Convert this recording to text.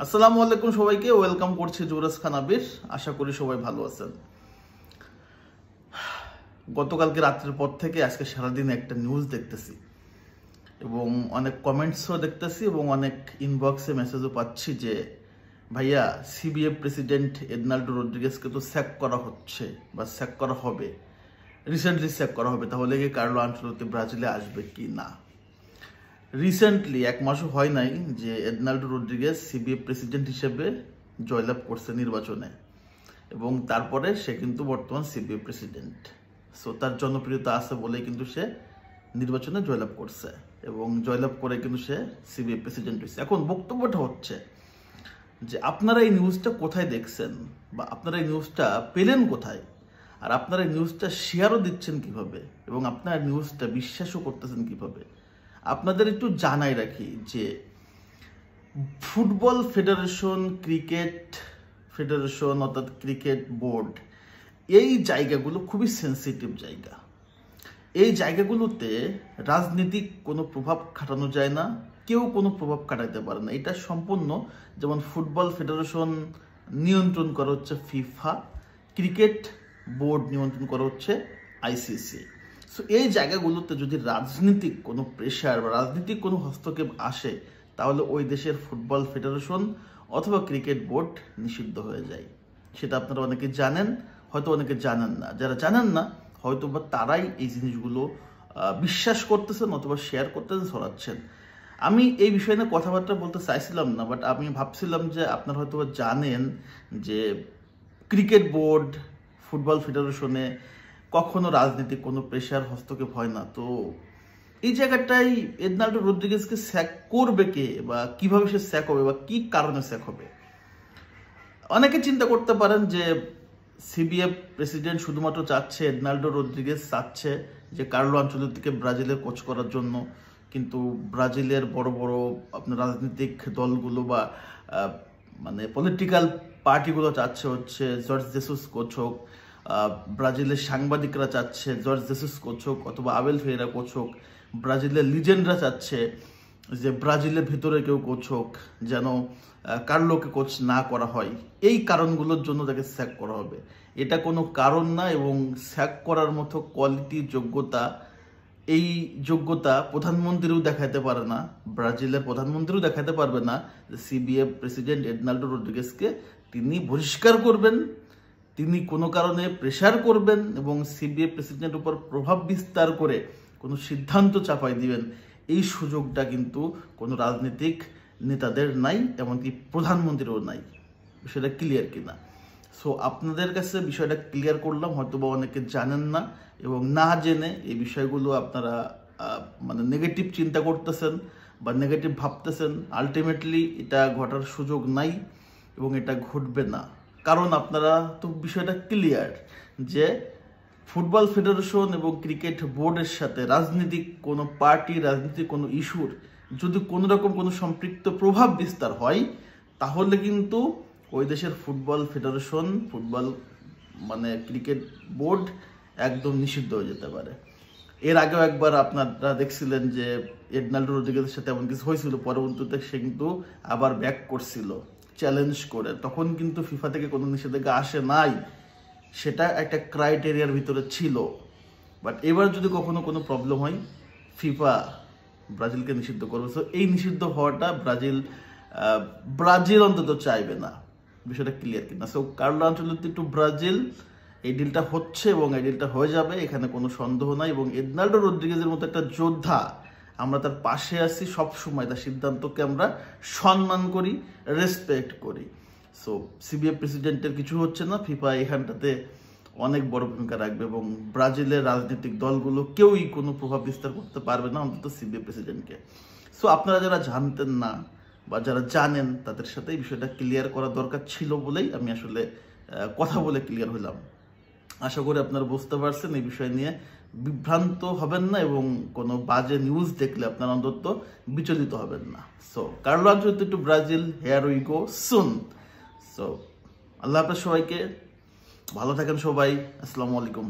আসসালামু আলাইকুম সবাইকে ওয়েলকাম করছি জুরাস খান আবির। আশা করি সবাই ভালো আছেন। গতকালকে রাত্রের পর থেকে আজকে সারাদিন একটা নিউজ দেখতেছি এবং অনেক কমেন্টসও দেখতেছি এবং অনেক ইনবক্সে মেসেজও পাচ্ছি যে ভাইয়া সিবিএফ প্রেসিডেন্ট এডনাল্ডো রদ্রিগেজকে তো স্যাক করা হচ্ছে বা স্যাক করা হবে, রিসেন্টলি স্যাক করা হবে, তাহলে কি কার্লো আনচেলত্তি ব্রাজিলে আসবে কি না? রিসেন্টলি এক মাসও হয় নাই যে এডনাল্ডো রদ্রিগেজ সিবিএফ প্রেসিডেন্ট হিসেবে জয়লাভ করছে নির্বাচনে এবং তারপরে সে কিন্তু বর্তমান সিবিএফ প্রেসিডেন্ট। সো তার জনপ্রিয়তা আছে বলেই কিন্তু সে নির্বাচনে জয়লাভ করছে এবং জয়লাভ করে কিন্তু সে সিবিএফ প্রেসিডেন্ট হয়েছে। এখন বক্তব্যটা হচ্ছে যে আপনারা এই নিউজটা কোথায় দেখছেন বা আপনারা এই নিউজটা পেলেন কোথায়, আর আপনারা এই নিউজটা শেয়ারও দিচ্ছেন কিভাবে এবং আপনারা নিউজটা বিশ্বাসও করতেছেন কিভাবে? আপনাদের একটু জানাই রাখি যে ফুটবল ফেডারেশন, ক্রিকেট ফেডারেশন অর্থাৎ ক্রিকেট বোর্ড, এই জায়গাগুলো খুবই সেন্সিটিভ জায়গা। এই জায়গাগুলোতে রাজনীতিক কোনো প্রভাব খাটানো যায় না, কেউ কোনো প্রভাব খাটাইতে পারে না। এটা সম্পূর্ণ, যেমন ফুটবল ফেডারেশন নিয়ন্ত্রণ করা হচ্ছে ফিফা, ক্রিকেট বোর্ড নিয়ন্ত্রণ করা হচ্ছে আইসিসি। সো এই জায়গাগুলোতে যদি রাজনীতিক কোনো প্রেশার বা রাজনীতিক কোনো হস্তক্ষেপ আসে তাহলে ওই দেশের ফুটবল ফেডারেশন অথবা ক্রিকেট বোর্ড নিষিদ্ধ হয়ে যায়। সেটা আপনারা অনেকে জানেন, হয়তো অনেকে জানেন না। যারা জানেন না হয়তো বা তারাই এই জিনিসগুলো বিশ্বাস করতেছেন অথবা শেয়ার করতেছেন, ছড়াচ্ছেন। আমি এই বিষয় নিয়ে কথাবার্তা বলতে চাইছিলাম না, বাট আমি ভাবছিলাম যে আপনারা হয়তো জানেন যে ক্রিকেট বোর্ড, ফুটবল ফেডারেশনে কখনো রাজনীতিক কোনো প্রেশার হস্তক্ষেপ হয় না। তো এই জায়গাটাই এডনাল্ডো রদ্রিগেজকে স্যাক করবে কে বা কিভাবে সে স্যাক হবে বা কি কারণে স্যাক হবে? অনেকে চিন্তা করতে পারেন যে সিবিএফ প্রেসিডেন্ট শুধুমাত্র চাচ্ছে, এডনাল্ডো রদ্রিগেজ চাচ্ছে যে কার্লো আনচেলত্তিকে ব্রাজিলের কোচ করার জন্য, কিন্তু ব্রাজিলের বড় বড় আপনার রাজনৈতিক দলগুলো বা মানে পলিটিক্যাল পার্টিগুলো চাচ্ছে হচ্ছে জর্জ জেসুস কোচ হোক, ব্রাজিলের সাংবাদিকরা চাচ্ছে জর্জ জেসুস কোচ হোক অথবা আবেল ফেরেরা কোচ হোক, ব্রাজিলের লিজেন্ডরা চাচ্ছে যে ব্রাজিলের ভিতরে কেউ কোচ হোক, যেন কার্লোকে কোচ না করা হয়। এই কারণগুলোর জন্য তাকে স্যাক করা হবে। এটা কোনো কারণ না এবং স্যাক করার মতো কোয়ালিটি, যোগ্যতা, এই যোগ্যতা প্রধানমন্ত্রীও দেখাতে পারে না, ব্রাজিলের প্রধানমন্ত্রীও দেখাতে পারবে না যে সিবিএফ প্রেসিডেন্ট এডনাল্ডো রদ্রিগেজকে তিনি বহিষ্কার করবেন, তিনি কোনো কারণে প্রেশার করবেন এবং সিবিএফ প্রেসিডেন্টের উপর প্রভাব বিস্তার করে কোনো সিদ্ধান্ত চাপাই দিবেন। এই সুযোগটা কিন্তু কোনো রাজনৈতিক নেতাদের নাই, এমনকি প্রধানমন্ত্রীরও নাই। বিষয়টা ক্লিয়ার কিনা? সো আপনাদের কাছে বিষয়টা ক্লিয়ার করলাম, হয়তো বা অনেকে জানেন না এবং না জেনে এই বিষয়গুলো আপনারা মানে নেগেটিভ চিন্তা করতেছেন বা নেগেটিভ ভাবতেছেন। আলটিমেটলি এটা ঘটার সুযোগ নাই এবং এটা ঘটবে না, কারণ আপনারা তো বিষয়টা ক্লিয়ার যে ফুটবল ফেডারেশন এবং ক্রিকেট বোর্ডের সাথে রাজনৈতিক কোনো পার্টি, রাজনৈতিক কোনো ইস্যুর যদি কোনো রকম কোনো সম্পৃক্ত প্রভাব বিস্তার হয় তাহলে কিন্তু ওই দেশের ফুটবল ফেডারেশন, ফুটবল মানে ক্রিকেট বোর্ড একদম নিষিদ্ধ হয়ে যেতে পারে। এর আগেও একবার আপনারা দেখছিলেন যে এডনাল্ডো রদ্রিগেজের সাথে এমন কিছু হয়েছিল, পরবর্তীতে সে কিন্তু আবার ব্যাক করছিল চ্যালেঞ্জ করে। তখন কিন্তু ফিফা থেকে কোনো নিষেধাজ্ঞা আসে নাই, সেটা একটা ক্রাইটেরিয়ার ভিতরে ছিল। বাট এবার যদি কখনো কোনো প্রবলেম হয় ফিফা ব্রাজিলকে নিষিদ্ধ করবে। সো এই নিষিদ্ধ হওয়াটা ব্রাজিল অন্তত চাইবে না। বিষয়টা ক্লিয়ার কিনা? So Carlo Ancelotti to Brazil, এই ডিলটা হচ্ছে এবং এই ডিলটা হয়ে যাবে, এখানে কোনো সন্দেহ নাই। এবং এডনাল্ডো রদ্রিগেজের মতো একটা যোদ্ধা, আমরা তার পাশে আছি সবসময়, তার সিদ্ধান্তকে আমরা সম্মান করি, রেসপেক্ট করি। সো সিবিএফ প্রেসিডেন্টের কিছু হচ্ছে না, ফিফা এখানটাতে অনেক বড় ভূমিকা রাখবে এবং ব্রাজিলের রাজনৈতিক দলগুলো কেউই কোনো প্রভাব বিস্তার করতে পারবে না, অন্তত সিবিএফ প্রেসিডেন্টকে। সো আপনারা যারা জানতেন না বা যারা জানেন তাদের সাথে এই বিষয়টা ক্লিয়ার করা দরকার ছিল বলেই আমি আসলে কথা বলে ক্লিয়ার হলাম। আশা করি আপনারা বুঝতে পারছেন, এই বিষয় নিয়ে বিভ্রান্ত হবেন না এবং কোনো বাজে নিউজ দেখলে আপনারা অন্তত বিচলিত হবেন না। So Carlo Ancelotti to Brazil, here we go soon. So আল্লাহ হাফেজ সবাইকে, ভালো থাকেন সবাই। আসসালামু আলাইকুম।